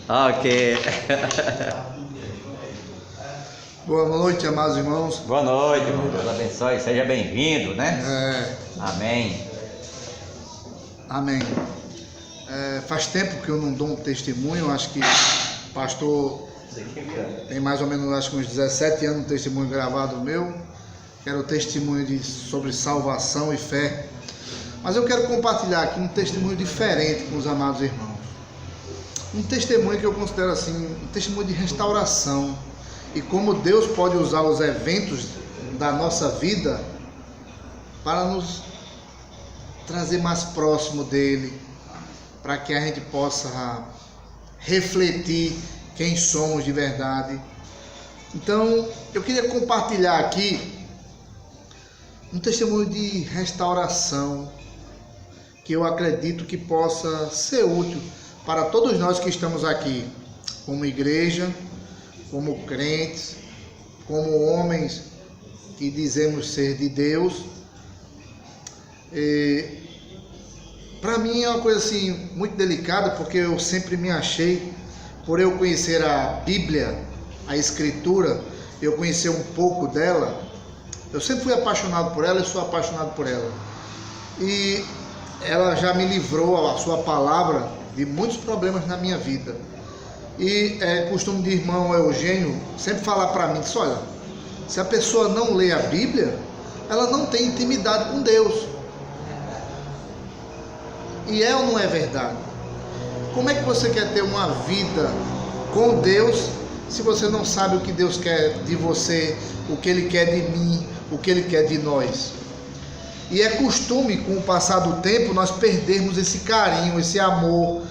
Ok. Boa noite, amados irmãos. Boa noite, irmão. Deus abençoe. Seja bem-vindo, né? É, Amém. amém. Faz tempo que eu não dou um testemunho. Acho que o pastor tem mais ou menos, acho que uns 17 anos um testemunho gravado meu, que era o testemunho sobre salvação e fé. Mas eu quero compartilhar aqui um testemunho diferente com os amados irmãos. Um testemunho que eu considero assim, um testemunho de restauração. E como Deus pode usar os eventos da nossa vida para nos trazer mais próximo dele, para que a gente possa refletir quem somos de verdade. Então, eu queria compartilhar aqui um testemunho de restauração que eu acredito que possa ser útil para todos nós que estamos aqui, como igreja, como crentes, como homens que dizemos ser de Deus. Para mim é uma coisa assim muito delicada, porque eu sempre me achei, por eu conhecer a Bíblia, a Escritura, eu conhecer um pouco dela, eu sempre fui apaixonado por ela e sou apaixonado por ela. E ela já me livrou, a sua palavra, de muitos problemas na minha vida. E é costume de irmão Eugênio sempre falar para mim, diz, olha, se a pessoa não lê a Bíblia, ela não tem intimidade com Deus. E é ou não é verdade? Como é que você quer ter uma vida com Deus se você não sabe o que Deus quer de você, o que Ele quer de mim, o que Ele quer de nós? E é costume, com o passar do tempo, nós perdermos esse carinho, esse amor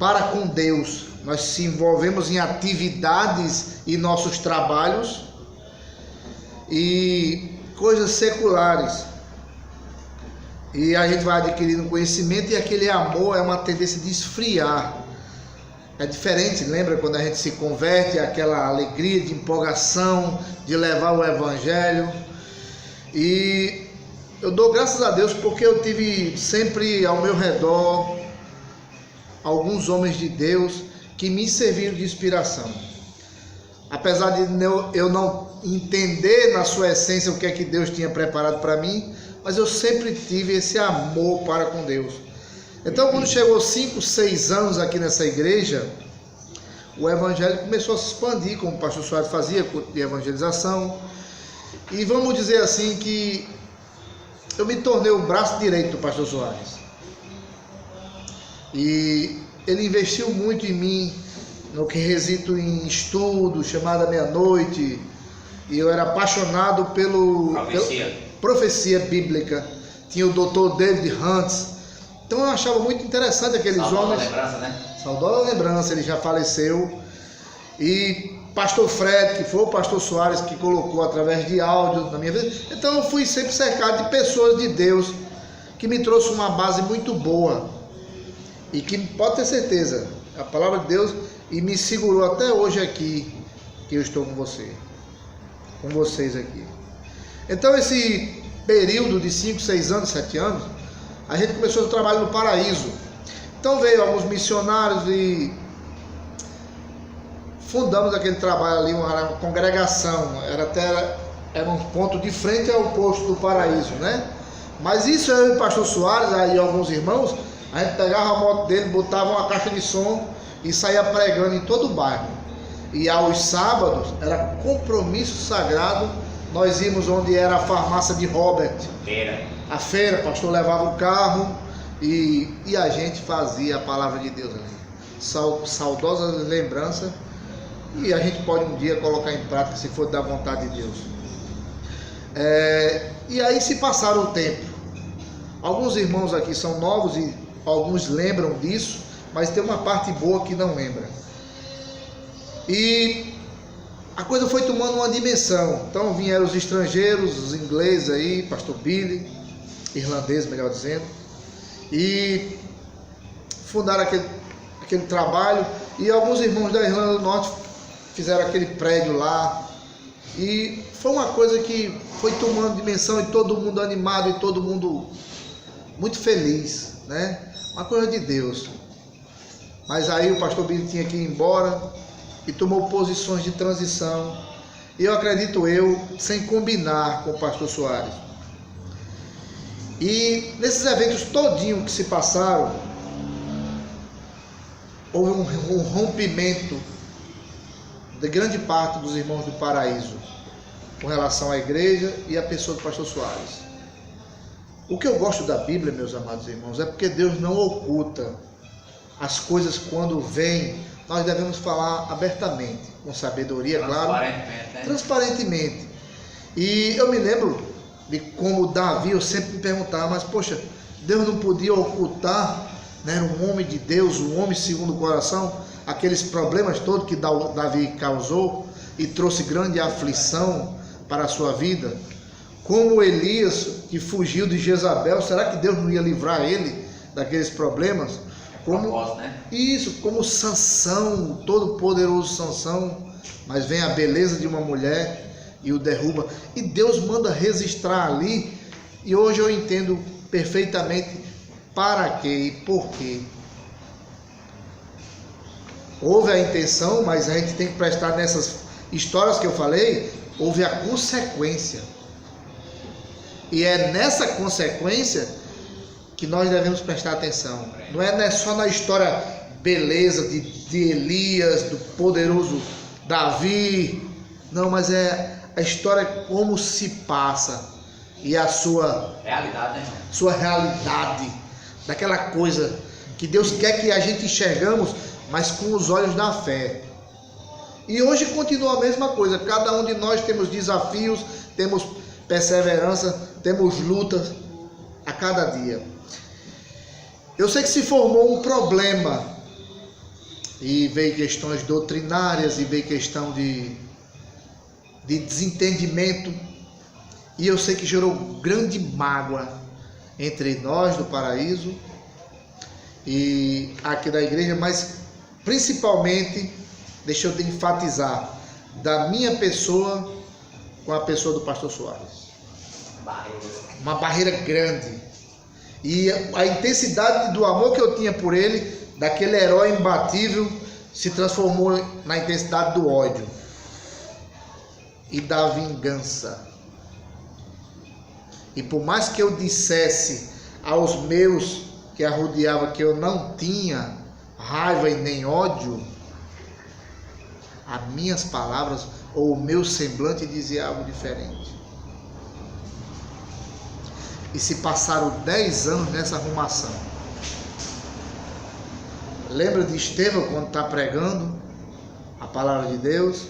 para com Deus. Nós se envolvemos em atividades e nossos trabalhos e coisas seculares. E a gente vai adquirindo conhecimento e aquele amor é uma tendência de esfriar. É diferente, lembra quando a gente se converte, aquela alegria de empolgação, de levar o Evangelho. E eu dou graças a Deus porque eu tive sempre ao meu redor alguns homens de Deus que me serviram de inspiração. Apesar de eu não entender na sua essência o que é que Deus tinha preparado para mim, mas eu sempre tive esse amor para com Deus. Então, quando chegou 5, 6 anos aqui nessa igreja, o evangelho começou a se expandir, como o pastor Soares fazia, culto de evangelização. E vamos dizer assim que eu me tornei o braço direito do pastor Soares. E ele investiu muito em mim, no que resito em estudo, chamada meia-noite. E eu era apaixonado pela profecia bíblica. Tinha o Dr. David Hunt. Então eu achava muito interessante aqueles homens. Lembrança, né? Saudosa lembrança, ele já faleceu. E pastor Fred, que foi o pastor Soares que colocou através de áudio na minha vida. Então eu fui sempre cercado de pessoas de Deus que me trouxe uma base muito boa. E que pode ter certeza, a palavra de Deus, e me segurou até hoje aqui, que eu estou com vocês aqui. Então esse período de 5, 6 anos, 7 anos, a gente começou o trabalho no Paraíso. Então veio alguns missionários e fundamos aquele trabalho ali, uma congregação, era um ponto de frente ao posto do Paraíso, né? Mas isso eu e o pastor Soares, aí alguns irmãos, a gente pegava a moto dele, botava uma caixa de som e saía pregando em todo o bairro. E aos sábados era compromisso sagrado, nós íamos onde era a farmácia de Robert. A feira, o pastor levava o carro e a gente fazia a palavra de Deus ali. Saudosa lembrança, e a gente pode um dia colocar em prática se for da vontade de Deus. E aí se passaram o tempo. Alguns irmãos aqui são novos e alguns lembram disso, mas tem uma parte boa que não lembra. E a coisa foi tomando uma dimensão. Então vieram os estrangeiros, os ingleses aí, pastor Billy, irlandês melhor dizendo, e fundaram aquele trabalho. E alguns irmãos da Irlanda do Norte fizeram aquele prédio lá. E foi uma coisa que foi tomando dimensão, e todo mundo animado, e todo mundo muito feliz, né? Uma coisa de Deus. mas aí o pastor Billy tinha que ir embora e tomou posições de transição. E eu acredito sem combinar com o pastor Soares. E nesses eventos todinhos que se passaram, houve um rompimento de grande parte dos irmãos do Paraíso com relação à igreja e à pessoa do pastor Soares. O que eu gosto da Bíblia, meus amados irmãos, é porque Deus não oculta as coisas. Quando vêm, nós devemos falar abertamente, com sabedoria, claro, transparentemente. E eu me lembro de como Davi, eu sempre me perguntava, mas poxa, Deus não podia ocultar, né, era um homem de Deus, um homem segundo o coração, aqueles problemas todos que Davi causou e trouxe grande aflição para a sua vida, como Elias, que fugiu de Jezabel. Será que Deus não ia livrar ele daqueles problemas? Como Sansão, o todo poderoso Sansão, mas vem a beleza de uma mulher e o derruba, e Deus manda registrar ali. E hoje eu entendo perfeitamente para quê e por quê. Houve a intenção, mas a gente tem que prestar nessas histórias que eu falei, houve a consequência. E é nessa consequência que nós devemos prestar atenção. Não é só na história beleza de Elias, do poderoso Davi, não, mas é a história como se passa e a sua realidade, né? Sua realidade, daquela coisa que Deus quer que a gente enxergamos, mas com os olhos da fé. E hoje continua a mesma coisa. Cada um de nós temos desafios, temos perseverança, temos lutas a cada dia. Eu sei que se formou um problema e veio questões doutrinárias e veio questão de desentendimento, e eu sei que gerou grande mágoa entre nós do Paraíso e aqui da igreja, mas principalmente, deixa eu te enfatizar, da minha pessoa com a pessoa do pastor Soares. Uma barreira grande. E a intensidade do amor que eu tinha por ele, daquele herói imbatível, se transformou na intensidade do ódio e da vingança. E por mais que eu dissesse aos meus que a rodeavam que eu não tinha raiva e nem ódio, as minhas palavras ou o meu semblante dizia algo diferente. E se passaram 10 anos nessa arrumação. Lembra de Estevão quando está pregando a palavra de Deus?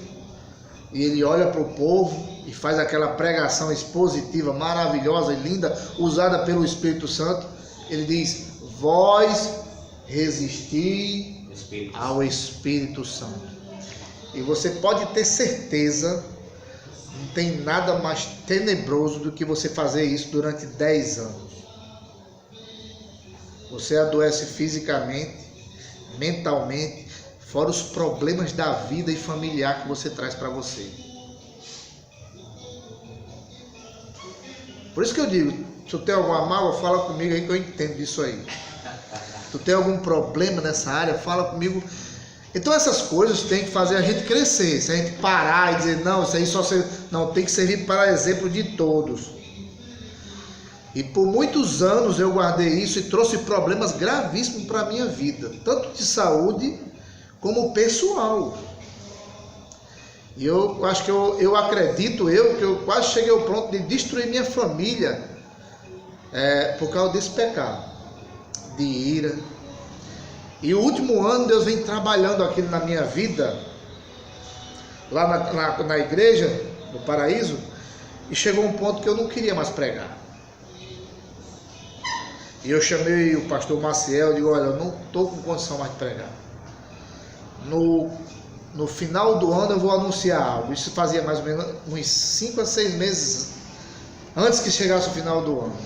E ele olha para o povo e faz aquela pregação expositiva maravilhosa e linda, usada pelo Espírito Santo. Ele diz: vós resisti ao Espírito Santo. E você pode ter certeza, não tem nada mais tenebroso do que você fazer isso durante 10 anos. Você adoece fisicamente, mentalmente, fora os problemas da vida e familiar que você traz para você. Por isso que eu digo, se tu tem alguma mágoa, fala comigo aí que eu entendo disso aí. Se tu tem algum problema nessa área, fala comigo. Então essas coisas tem que fazer a gente crescer. Se a gente parar e dizer, não, isso aí só serve... Não, tem que servir para exemplo de todos. E por muitos anos eu guardei isso e trouxe problemas gravíssimos para a minha vida, tanto de saúde como pessoal. E eu acho que eu acredito que eu quase cheguei ao ponto de destruir minha família por causa desse pecado de ira. E o último ano Deus vem trabalhando aquilo na minha vida, lá na igreja do Paraíso, e chegou um ponto que eu não queria mais pregar. E eu chamei o pastor Maciel e digo, olha, eu não estou com condição mais de pregar. No final do ano eu vou anunciar algo. Isso fazia mais ou menos uns 5 a 6 meses antes que chegasse o final do ano.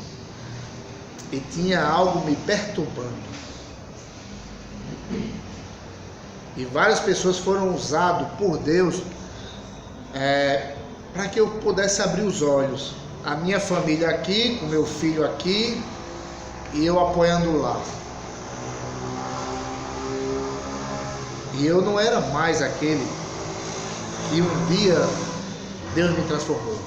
E tinha algo me perturbando. E várias pessoas foram usadas por Deus para que eu pudesse abrir os olhos. A minha família aqui, com meu filho aqui, e eu apoiando lá. E eu não era mais aquele que um dia Deus me transformou.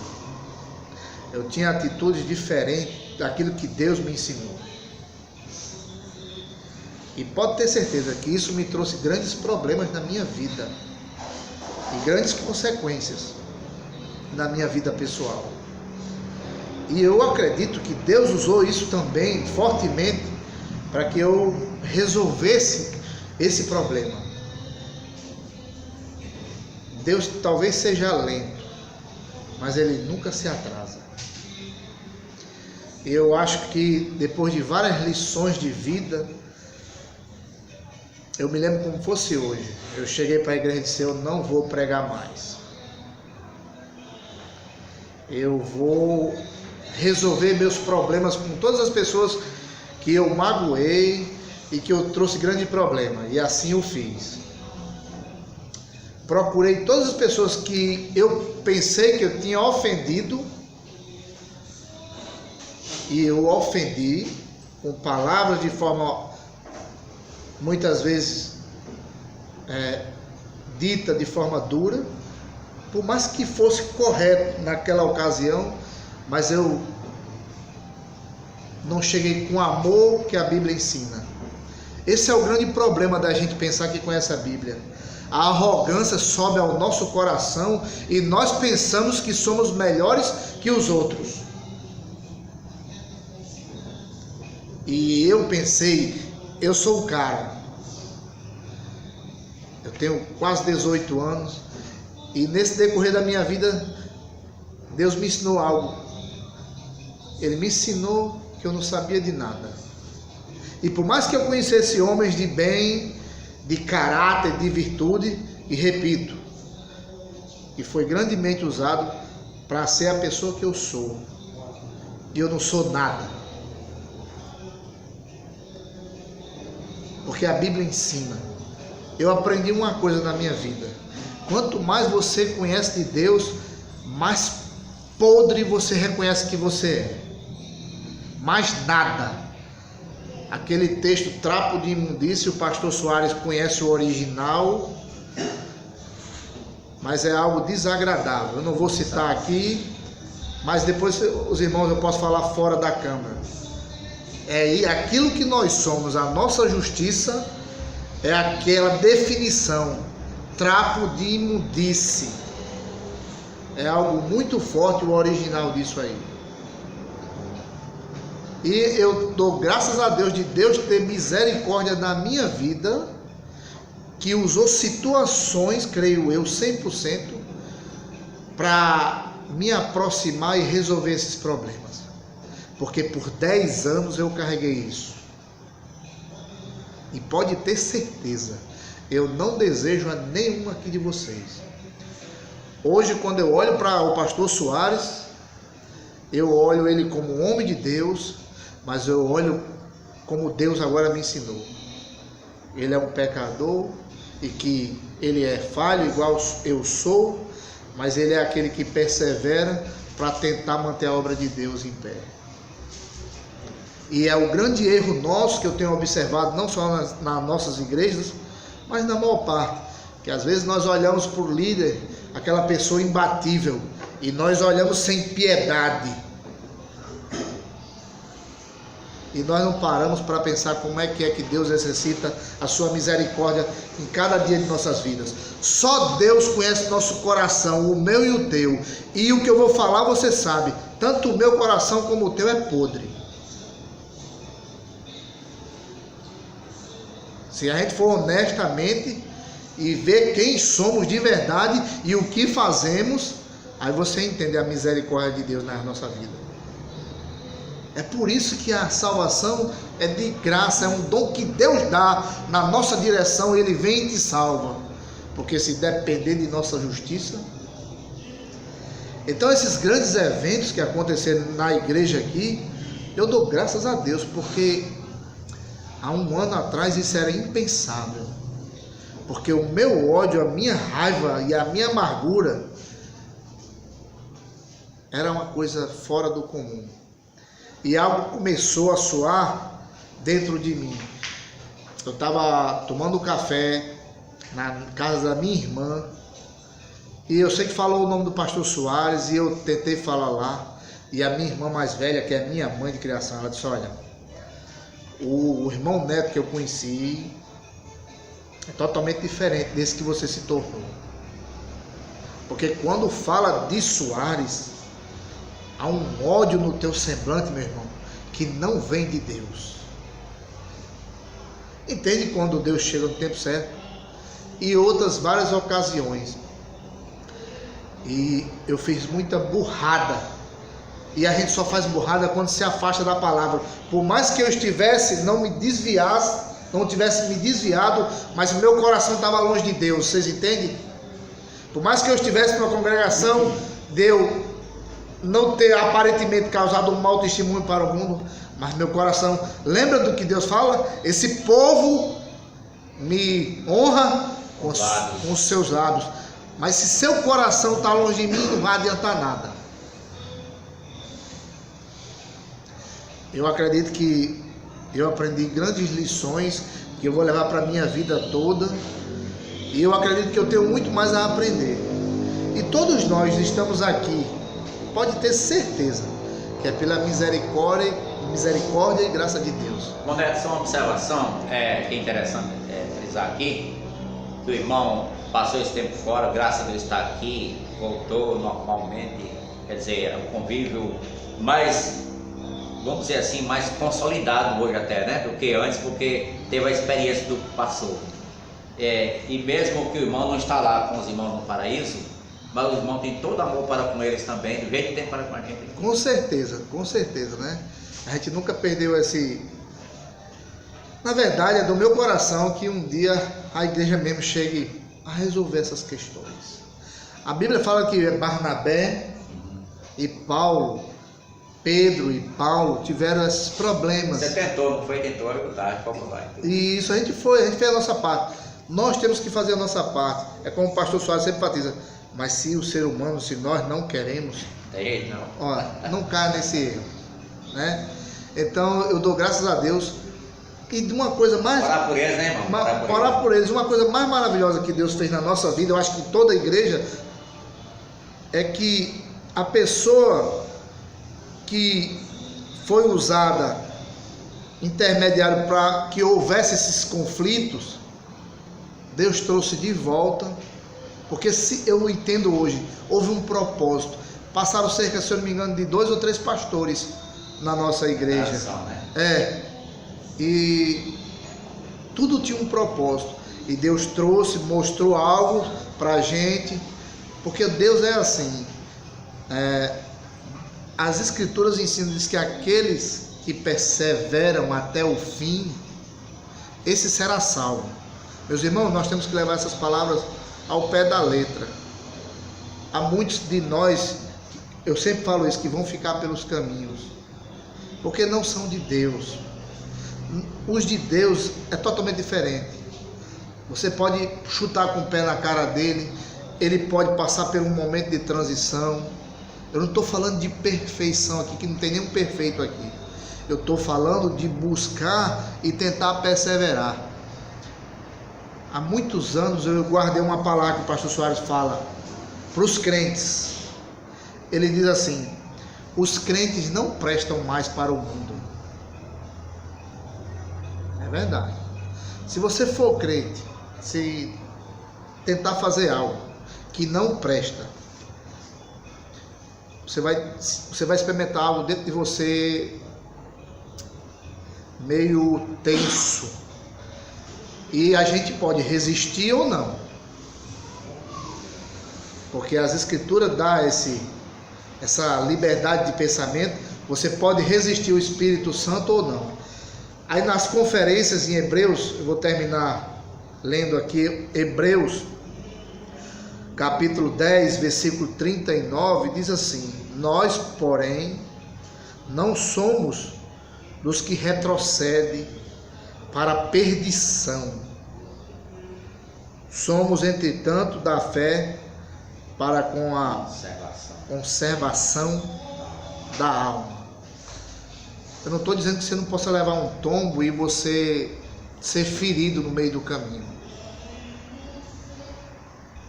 Eu tinha atitudes diferentes daquilo que Deus me ensinou. E pode ter certeza que isso me trouxe grandes problemas na minha vida e grandes consequências na minha vida pessoal. E eu acredito que Deus usou isso também fortemente para que eu resolvesse esse problema. Deus talvez seja lento, mas Ele nunca se atrasa. Eu acho que depois de várias lições de vida, eu me lembro como fosse hoje. Eu cheguei para a igreja e disse: eu não vou pregar mais. Eu vou resolver meus problemas com todas as pessoas que eu magoei e que eu trouxe grande problema. E assim eu fiz. Procurei todas as pessoas que eu pensei que eu tinha ofendido, e eu ofendi com palavras de forma muitas vezes dita de forma dura, por mais que fosse correto naquela ocasião, mas eu não cheguei com o amor que a Bíblia ensina. Esse é o grande problema da gente pensar que conhece a Bíblia. A arrogância sobe ao nosso coração e nós pensamos que somos melhores que os outros. E eu pensei, eu sou o cara. Eu tenho quase 18 anos e nesse decorrer da minha vida, Deus me ensinou algo. Ele me ensinou que eu não sabia de nada. E por mais que eu conhecesse homens de bem, de caráter, de virtude, e repito, e foi grandemente usado para ser a pessoa que eu sou. E eu não sou nada. Porque a Bíblia ensina. Eu aprendi uma coisa na minha vida: quanto mais você conhece de Deus, mais podre você reconhece que você é. Mais nada. Aquele texto, trapo de imundícia, o pastor Soares conhece o original, mas é algo desagradável. Eu não vou citar aqui, mas depois os irmãos eu posso falar fora da câmara. Aquilo que nós somos, a nossa justiça, é aquela definição, trapo de imundície. É algo muito forte o original disso aí. E eu dou graças a Deus de Deus ter misericórdia na minha vida, que usou situações, creio eu, 100%, para me aproximar e resolver esses problemas. Porque por 10 anos eu carreguei isso. E pode ter certeza, eu não desejo a nenhum aqui de vocês. Hoje, quando eu olho para o pastor Soares, eu olho ele como um homem de Deus, mas eu olho como Deus agora me ensinou. Ele é um pecador e que ele é falho igual eu sou, mas ele é aquele que persevera para tentar manter a obra de Deus em pé. E é o grande erro nosso que eu tenho observado, não só nas nossas igrejas, mas na maior parte, que às vezes nós olhamos para o líder, aquela pessoa imbatível, e nós olhamos sem piedade. E nós não paramos para pensar como é que Deus exercita a sua misericórdia em cada dia de nossas vidas. Só Deus conhece nosso coração, o meu e o teu. E o que eu vou falar você sabe, tanto o meu coração como o teu é podre. Se a gente for honestamente e ver quem somos de verdade e o que fazemos, aí você entende a misericórdia de Deus na nossa vida. É por isso que a salvação é de graça, é um dom que Deus dá na nossa direção, Ele vem e te salva. Porque se depender de nossa justiça... Então esses grandes eventos que aconteceram na igreja aqui, eu dou graças a Deus, porque há um ano atrás isso era impensável. Porque o meu ódio, a minha raiva e a minha amargura era uma coisa fora do comum. E algo começou a soar dentro de mim. Eu estava tomando café, na casa da minha irmã, e eu sei que falou o nome do pastor Soares, e eu tentei falar lá, e a minha irmã mais velha, que é minha mãe de criação, ela disse: olha, o irmão Neto que eu conheci é totalmente diferente desse que você se tornou. Porque quando fala de Soares, há um ódio no teu semblante, meu irmão, que não vem de Deus. Entende quando Deus chega no tempo certo? E outras várias ocasiões. E eu fiz muita burrada. E a gente só faz burrada quando se afasta da palavra. Por mais que eu estivesse, não tivesse me desviado, mas o meu coração estava longe de Deus. Vocês entendem? Por mais que eu estivesse numa congregação, deu não ter aparentemente causado um mau testemunho para o mundo, mas meu coração, lembra do que Deus fala? Esse povo me honra com os seus lábios, mas se seu coração está longe de mim, não vai adiantar nada. Eu acredito que eu aprendi grandes lições que eu vou levar para a minha vida toda, e eu acredito que eu tenho muito mais a aprender. E todos nós estamos aqui, pode ter certeza, que é pela misericórdia e graça de Deus. Modesto, só uma observação que é interessante frisar aqui, que o irmão passou esse tempo fora, graças a Deus está aqui, voltou normalmente, quer dizer, o convívio mais, vamos dizer assim, mais consolidado hoje até, né, do que antes, porque teve a experiência do que passou. E mesmo que o irmão não está lá com os irmãos no paraíso, mas o irmão tem todo amor para com eles também, do jeito que tem para com a gente. Com certeza, né? A gente nunca perdeu esse... Na verdade, é do meu coração que um dia a igreja mesmo chegue a resolver essas questões. A Bíblia fala que Barnabé e Paulo, Pedro e Paulo tiveram esses problemas. Você tentou, não foi? Tentou ajudar, como vai? E isso a gente fez a nossa parte. Nós temos que fazer a nossa parte. É como o pastor Soares sempre enfatiza. Mas se o ser humano, se nós não queremos, não. Não cai nesse erro, né? Então eu dou graças a Deus. E de uma coisa mais... Orar por eles, né, irmão? Orar por eles. Uma coisa mais maravilhosa que Deus fez na nossa vida, eu acho que toda a igreja, é que a pessoa que foi usada intermediário para que houvesse esses conflitos, Deus trouxe de volta. Porque se eu entendo hoje, houve um propósito. Passaram cerca, se eu não me engano, de 2 ou 3 pastores na nossa igreja. E tudo tinha um propósito. E Deus trouxe, mostrou algo para a gente. Porque Deus é assim. As escrituras ensinam diz que aqueles que perseveram até o fim, esse será salvo. Meus irmãos, nós temos que levar essas palavras ao pé da letra. Há muitos de nós, eu sempre falo isso, que vão ficar pelos caminhos, porque não são de Deus. Os de Deus é totalmente diferente. Você pode chutar com o pé na cara dele, ele pode passar por um momento de transição. Eu não estou falando de perfeição aqui, que não tem nenhum perfeito aqui. Eu estou falando de buscar e tentar perseverar. Há muitos anos eu guardei uma palavra que o pastor Soares fala para os crentes. Ele diz assim: os crentes não prestam mais para o mundo. É verdade. Se você for crente, se tentar fazer algo que não presta, você vai experimentar algo dentro de você meio tenso. E a gente pode resistir ou não, porque as escrituras dão essa liberdade de pensamento. Você pode resistir o Espírito Santo ou não. Aí nas conferências em Hebreus, eu vou terminar lendo aqui Hebreus capítulo 10, versículo 39, diz assim: nós, porém, não somos dos que retrocedem para a perdição. Somos, entretanto, da fé para com a conservação da alma. Eu não estou dizendo que você não possa levar um tombo e você ser ferido no meio do caminho.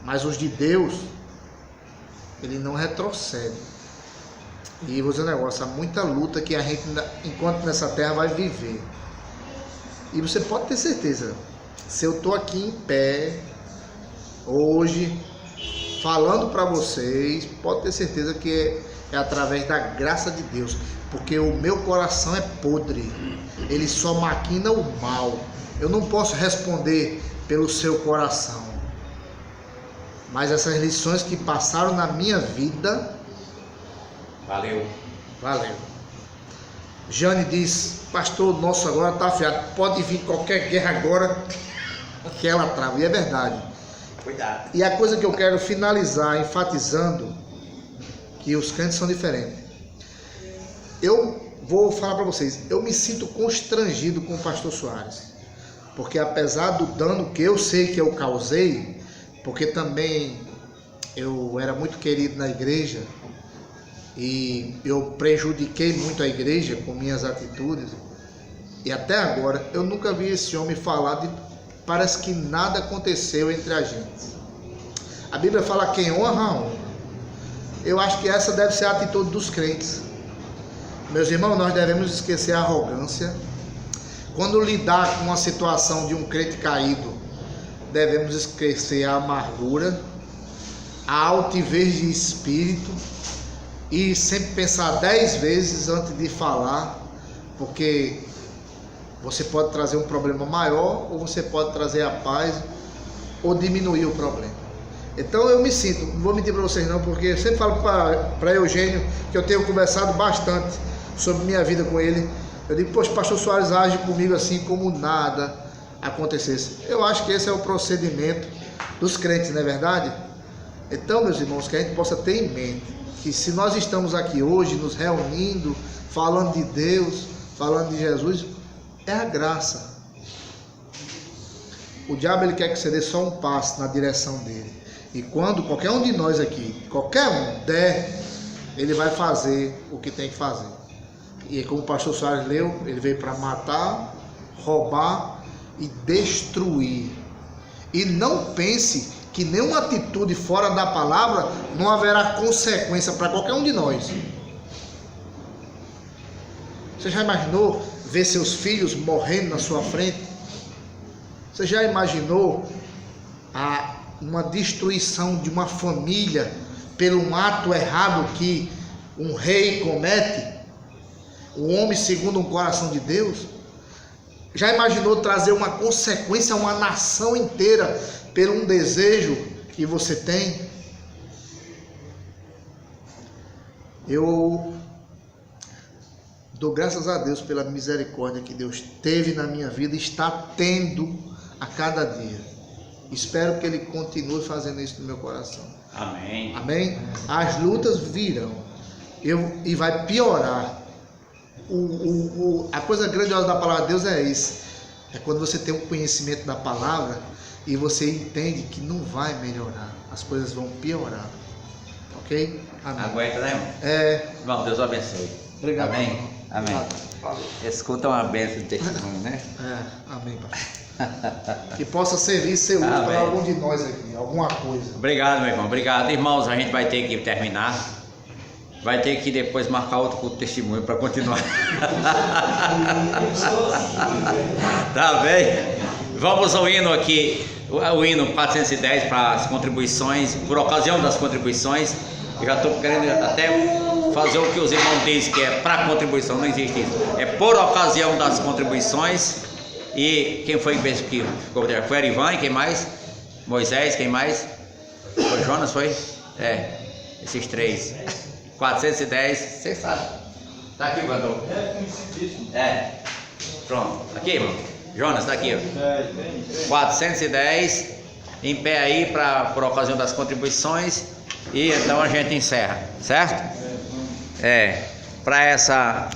Mas os de Deus, ele não retrocede. E vou dizer um negócio, há muita luta que a gente, enquanto nessa terra, vai viver. E você pode ter certeza, se eu estou aqui em pé, hoje, falando para vocês, pode ter certeza que é através da graça de Deus. Porque o meu coração é podre, ele só maquina o mal. Eu não posso responder pelo seu coração. Mas essas lições que passaram na minha vida... Valeu. Jane diz, pastor, nosso agora está afiado, pode vir qualquer guerra agora que ela trava. E é verdade. Cuidado. E a coisa que eu quero finalizar enfatizando, que os crentes são diferentes. Eu vou falar para vocês, eu me sinto constrangido com o pastor Soares. Porque apesar do dano que eu sei que eu causei, porque também eu era muito querido na igreja, e eu prejudiquei muito a igreja com minhas atitudes, e até agora eu nunca vi esse homem falar de... Parece que nada aconteceu entre a gente. A Bíblia fala quem honra, honra. Eu acho que essa deve ser a atitude dos crentes. Meus irmãos, nós devemos esquecer a arrogância. Quando lidar com uma situação de um crente caído, devemos esquecer a amargura, a altivez de espírito, e sempre pensar 10 vezes antes de falar, porque você pode trazer um problema maior, ou você pode trazer a paz, ou diminuir o problema. Então eu me sinto, não vou mentir para vocês não, porque eu sempre falo para Eugênio, que eu tenho conversado bastante sobre minha vida com ele. Eu digo, poxa, o pastor Soares age comigo assim como nada acontecesse. Eu acho que esse é o procedimento dos crentes, não é verdade? Então, meus irmãos, que a gente possa ter em mente que se nós estamos aqui hoje nos reunindo, falando de Deus, falando de Jesus, é a graça. O diabo, ele quer que você dê só um passo na direção dele. E quando qualquer um de nós aqui, qualquer um der, ele vai fazer o que tem que fazer. E como o pastor Soares leu, ele veio para matar, roubar e destruir. E não pense que nenhuma atitude fora da palavra não haverá consequência para qualquer um de nós. Você já imaginou ver seus filhos morrendo na sua frente? Você já imaginou uma destruição de uma família pelo um ato errado que um rei comete? Um homem segundo um coração de Deus? Já imaginou trazer uma consequência a uma nação inteira por um desejo que você tem? Eu dou graças a Deus pela misericórdia que Deus teve na minha vida e está tendo a cada dia. Espero que Ele continue fazendo isso no meu coração. Amém. Amém? As lutas virão e vai piorar. A coisa grandiosa da palavra de Deus é isso. É quando você tem um conhecimento da palavra e você entende que não vai melhorar. As coisas vão piorar. Ok? Amém. Aguenta, né, irmão? Irmão, Deus abençoe. Obrigado. Amém? Amém. Escuta uma bênção de testemunho, né? Amém, pastor. Que possa servir e ser útil para algum de nós aqui, alguma coisa. Obrigado, meu irmão. Obrigado. Irmãos, a gente vai ter que terminar. Vai ter que depois marcar outro culto de testemunho para continuar. Tá bem? Vamos ao hino aqui, o hino 410 para as contribuições, por ocasião das contribuições. Eu já estou querendo até fazer o que os irmãos dizem, que é para contribuição, não existe isso. É por ocasião das contribuições. E quem foi que ficou? Foi Arivan, e quem mais? Moisés, quem mais? Foi Jonas, foi? Esses três. 410, você sabe. Tá aqui, Vandor. Pronto. Aqui, irmão. Jonas, tá aqui, ó. 410, em pé aí por ocasião das contribuições. E então a gente encerra, certo? Para essa